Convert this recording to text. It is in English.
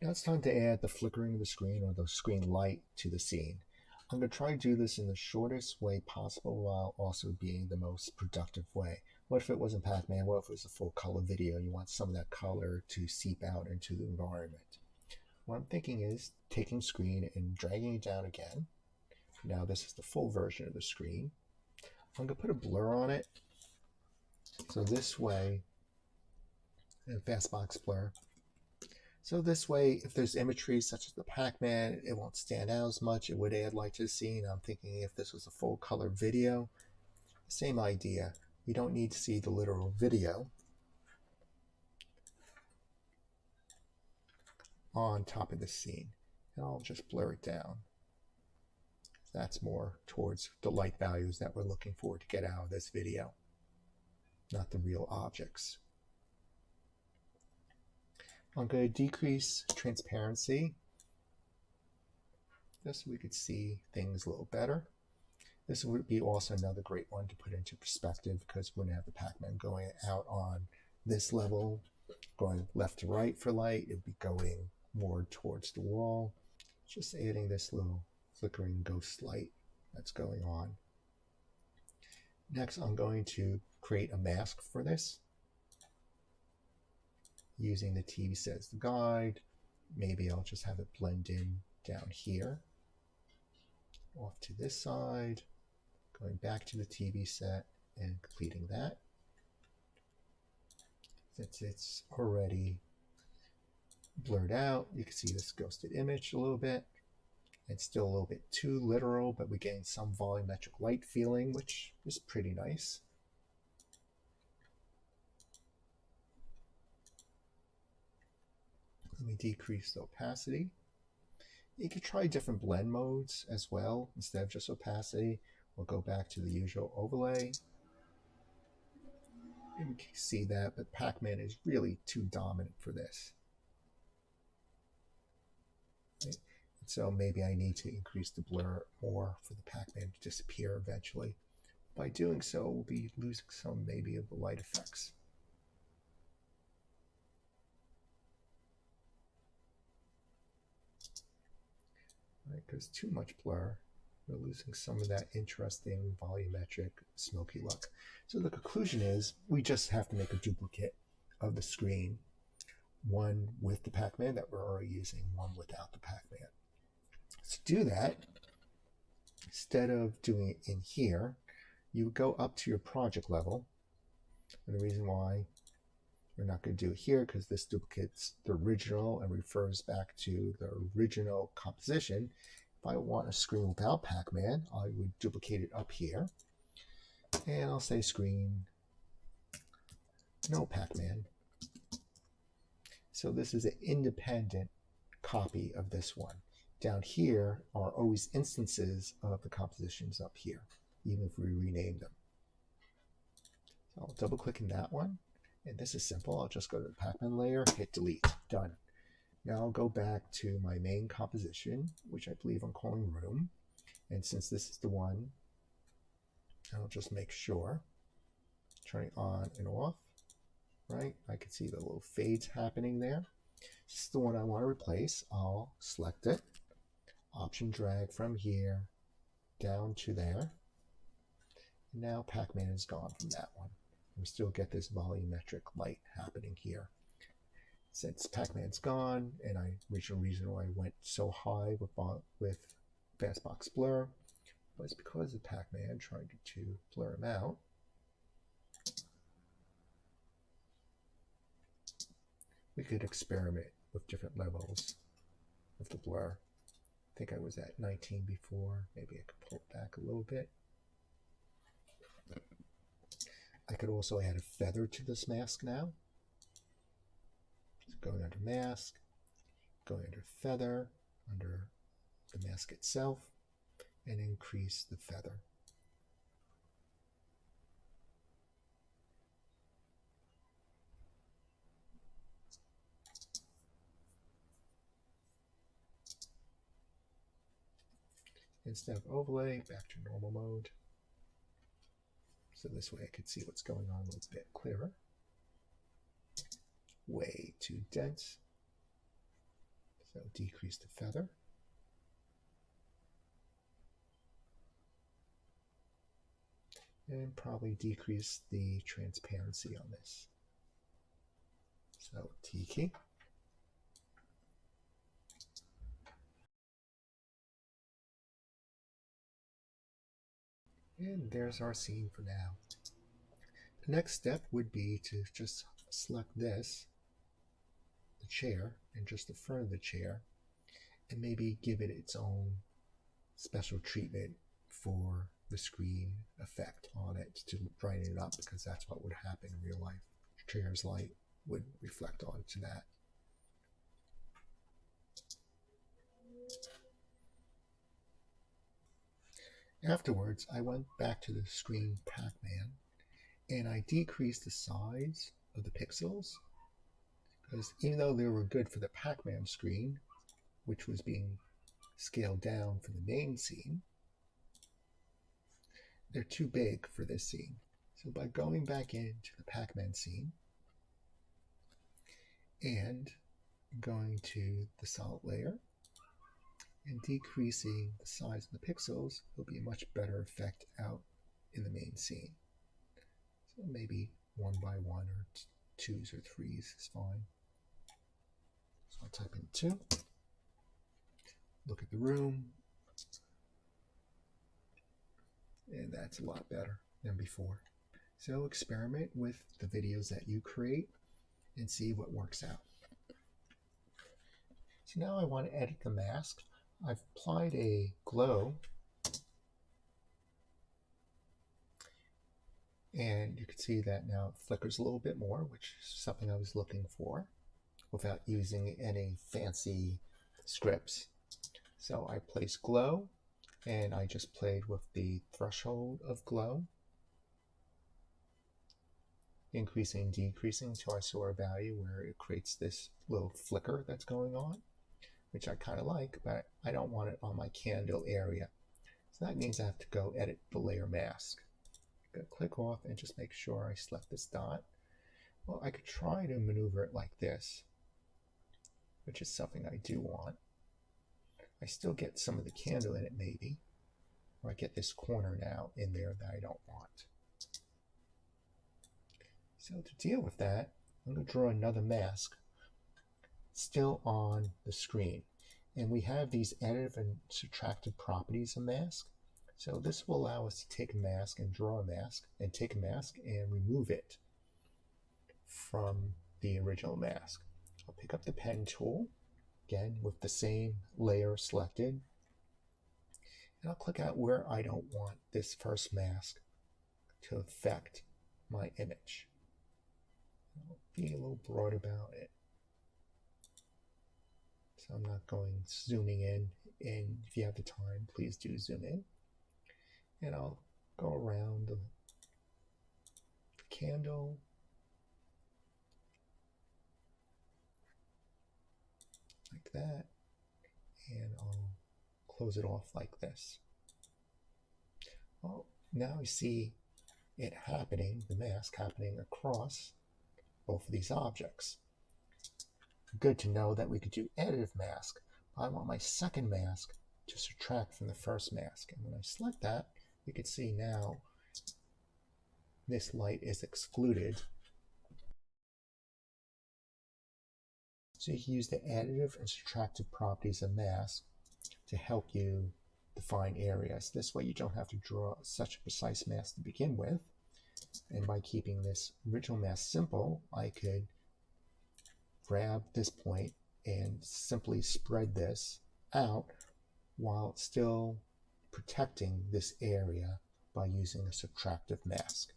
Now it's time to add the flickering of the screen or the screen light to the scene. I'm going to try to do this in the shortest way possible while also being the most productive way. What if it wasn't Pac-Man? What if it was a full color video? You want some of that color to seep out into the environment. What I'm thinking is taking screen and dragging it down again. Now this is the full version of the screen. I'm going to put a blur on it. So this way, a fastbox blur. So this way, if there's imagery such as the Pac-Man, it won't stand out as much. It would add light to the scene. I'm thinking if this was a full color video, same idea. We don't need to see the literal video on top of the scene. And I'll just blur it down. That's more towards the light values that we're looking for to get out of this video, not the real objects. I'm going to decrease transparency just so we could see things a little better. This would be also another great one to put into perspective because we're going to have the Pac-Man going out on this level, going left to right for light. It would be going more towards the wall. Just adding this little flickering ghost light that's going on. Next, I'm going to create a mask for this, using the TV set as the guide. Maybe I'll just have it blend in down here, off to this side, going back to the TV set and completing that. Since it's already blurred out, you can see this ghosted image a little bit. It's still a little bit too literal, but we're getting some volumetric light feeling, which is pretty nice. Let me decrease the opacity. You could try different blend modes as well. Instead of just opacity, we'll go back to the usual overlay. And you can see that, but Pac-Man is really too dominant for this. Right? So maybe I need to increase the blur more for the Pac-Man to disappear eventually. By doing so, we'll be losing some maybe of the light effects. Because too much blur, we're losing some of that interesting volumetric smoky look. So the conclusion is we just have to make a duplicate of the screen, one with the Pac-Man that we're already using, one without the Pac-Man. To do that, instead of doing it in here, you would go up to your project level. And the reason why we're not going to do it here because this duplicates the original and refers back to the original composition. If I want a screen without Pac-Man, I would duplicate it up here. And I'll say screen, no Pac-Man. So this is an independent copy of this one. Down here are always instances of the compositions up here, even if we rename them. So I'll double click in that one. And this is simple. I'll just go to the Pac-Man layer, hit delete, done. Now I'll go back to my main composition, which I believe I'm calling room. And since this is the one, I'll just make sure, turning on and off, right? I can see the little fades happening there. This is the one I want to replace. I'll select it, option drag from here down to there. And now Pac-Man is gone from that one. We still get this volumetric light happening here. Since Pac-Man's gone, and original reason why I went so high with fastbox blur was because of Pac-Man trying to blur him out. We could experiment with different levels of the blur. I think I was at 19 before. Maybe I could pull it back a little bit. I could also add a feather to this mask now. So going under mask, going under feather, under the mask itself, and increase the feather. Instead of overlay, back to normal mode. So this way I could see what's going on a little bit clearer. Way too dense. So decrease the feather. And probably decrease the transparency on this. So T key. And there's our scene for now. The next step would be to just select this, the chair, and just the front of the chair, and maybe give it its own special treatment for the screen effect on it to brighten it up, because that's what would happen in real life. The chair's light would reflect onto that. Afterwards, I went back to the screen Pac-Man and I decreased the size of the pixels, because even though they were good for the Pac-Man screen, which was being scaled down for the main scene, they're too big for this scene. So by going back into the Pac-Man scene and going to the solid layer and decreasing the size of the pixels, it'll be a much better effect out in the main scene. So maybe 1 by 1 or 2s or 3s is fine. So I'll type in 2. Look at the room. And that's a lot better than before. So experiment with the videos that you create and see what works out. So now I want to edit the mask. I've applied a glow, and you can see that now it flickers a little bit more, which is something I was looking for without using any fancy scripts. So I placed glow, and I just played with the threshold of glow, increasing and decreasing until I saw a value where it creates this little flicker that's going on, which I kind of like, but I don't want it on my candle area. So that means I have to go edit the layer mask. I'm going to click off and just make sure I select this dot. Well, I could try to maneuver it like this, which is something I do want. I still get some of the candle in it maybe, or I get this corner now in there that I don't want. So to deal with that, I'm going to draw another mask still on the screen. And we have these additive and subtractive properties of mask. So this will allow us to take a mask and draw a mask, and take a mask and remove it from the original mask. I'll pick up the pen tool, again with the same layer selected, and I'll click out where I don't want this first mask to affect my image. I'll be a little broad about it. So I'm not going zooming in, and if you have the time, please do zoom in. And I'll go around the candle, like that, and I'll close it off like this. Well, now you see it happening, the mask happening across both of these objects. Good to know that we could do additive mask. I want my second mask to subtract from the first mask. And when I select that, you can see now this light is excluded. So you can use the additive and subtractive properties of mask to help you define areas. This way you don't have to draw such a precise mask to begin with. And by keeping this original mask simple, I could grab this point and simply spread this out while still protecting this area by using a subtractive mask.